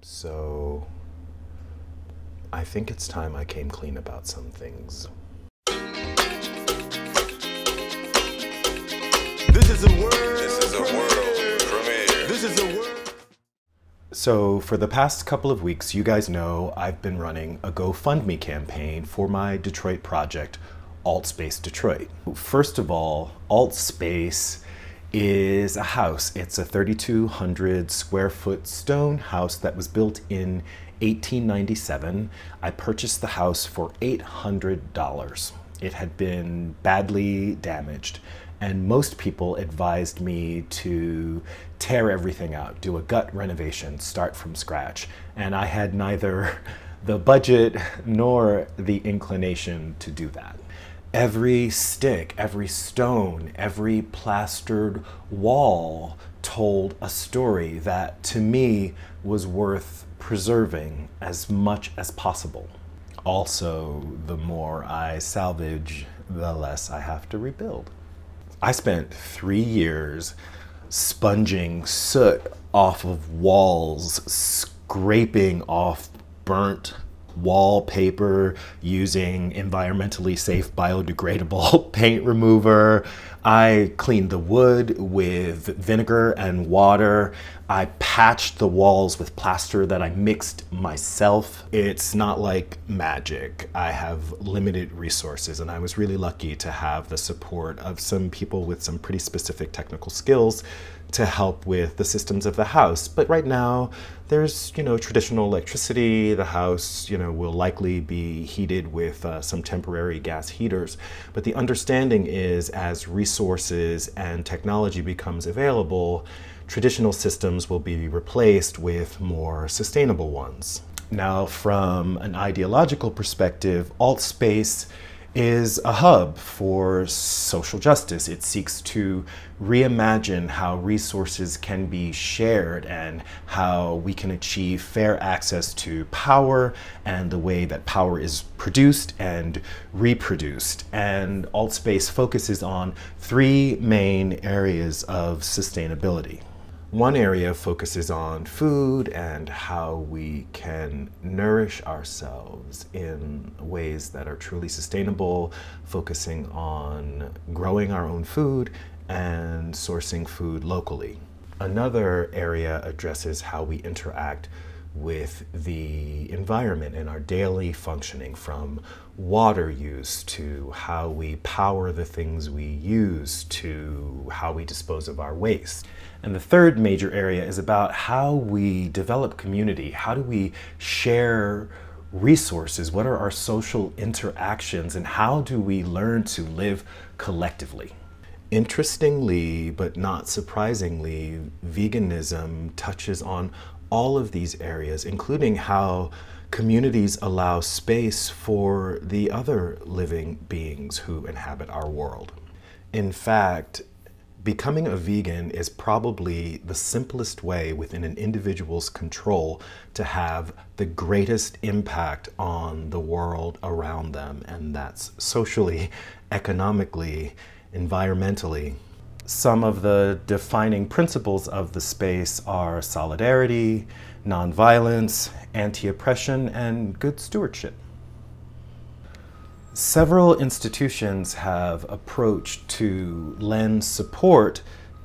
So I think it's time I came clean about some things. This is a world premiere. This is a world. So for the past couple of weeks, you guys know I've been running a GoFundMe campaign for my Detroit project, AltSpace Detroit. First of all, AltSpace is a house. It's a 3,200 square foot stone house that was built in 1897. I purchased the house for $800. It had been badly damaged, and most people advised me to tear everything out, do a gut renovation, start from scratch. And I had neither the budget nor the inclination to do that. Every stick, every stone, every plastered wall told a story that to me was worth preserving as much as possible. Also, the more I salvage, the less I have to rebuild. I spent 3 years sponging soot off of walls, scraping off burnt wallpaper using environmentally safe biodegradable paint remover. I cleaned the wood with vinegar and water. I patched the walls with plaster that I mixed myself. It's not like magic. I have limited resources, and I was really lucky to have the support of some people with some pretty specific technical skills to help with the systems of the house. But right now, there's, traditional electricity. The house, will likely be heated with some temporary gas heaters. But the understanding is, as resources and technology becomes available, traditional systems will be replaced with more sustainable ones. Now, from an ideological perspective, AltSpace is a hub for social justice. It seeks to reimagine how resources can be shared and how we can achieve fair access to power and the way that power is produced and reproduced. And AltSpace focuses on 3 main areas of sustainability. One area focuses on food and how we can nourish ourselves in ways that are truly sustainable, focusing on growing our own food and sourcing food locally. Another area addresses how we interact with the environment and our daily functioning, from water use to how we power the things we use to how we dispose of our waste. And the third major area is about how we develop community. How do we share resources? What are our social interactions, and how do we learn to live collectively? Interestingly, but not surprisingly, veganism touches on all of these areas, including how communities allow space for the other living beings who inhabit our world. In fact, becoming a vegan is probably the simplest way within an individual's control to have the greatest impact on the world around them, and that's socially, economically, environmentally. Some of the defining principles of the space are solidarity, nonviolence, anti-oppression, and good stewardship. Several institutions have approached to lend support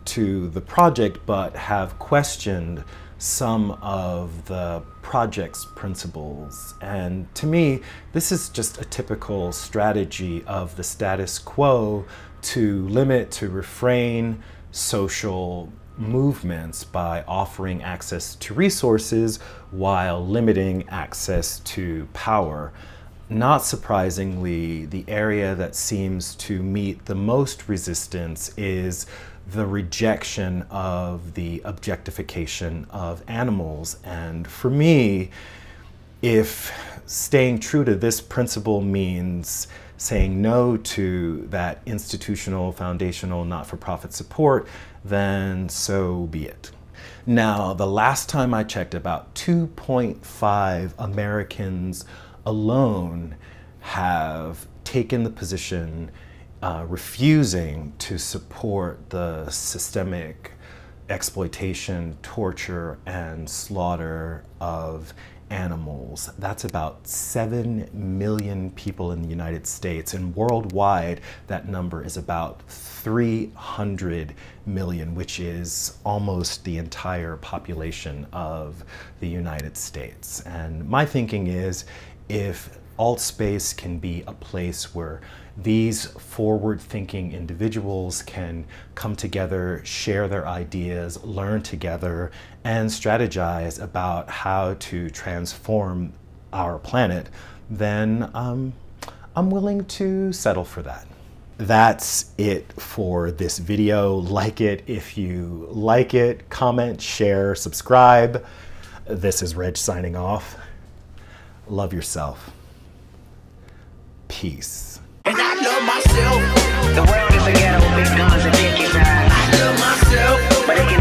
to the project, but have questioned some of the project's principles. And to me, this is just a typical strategy of the status quo to limit, to refrain social movements by offering access to resources while limiting access to power. Not surprisingly, the area that seems to meet the most resistance is the rejection of the objectification of animals. And for me, if staying true to this principle means saying no to that institutional, foundational, not-for-profit support, then so be it. Now, the last time I checked, about 2.5 Americans alone have taken the position refusing to support the systemic exploitation, torture, and slaughter of animals. That's about 7 million people in the United States, and worldwide that number is about 300 million, which is almost the entire population of the United States. And my thinking is, if alt space can be a place where these forward-thinking individuals can come together, share their ideas, learn together, and strategize about how to transform our planet, then I'm willing to settle for that. That's it for this video. Like it if you like it, comment, share, subscribe. This is Reg signing off. Love yourself. Peace. And I love myself. The world is a ghetto with big guns and dick inside. I love myself, but it can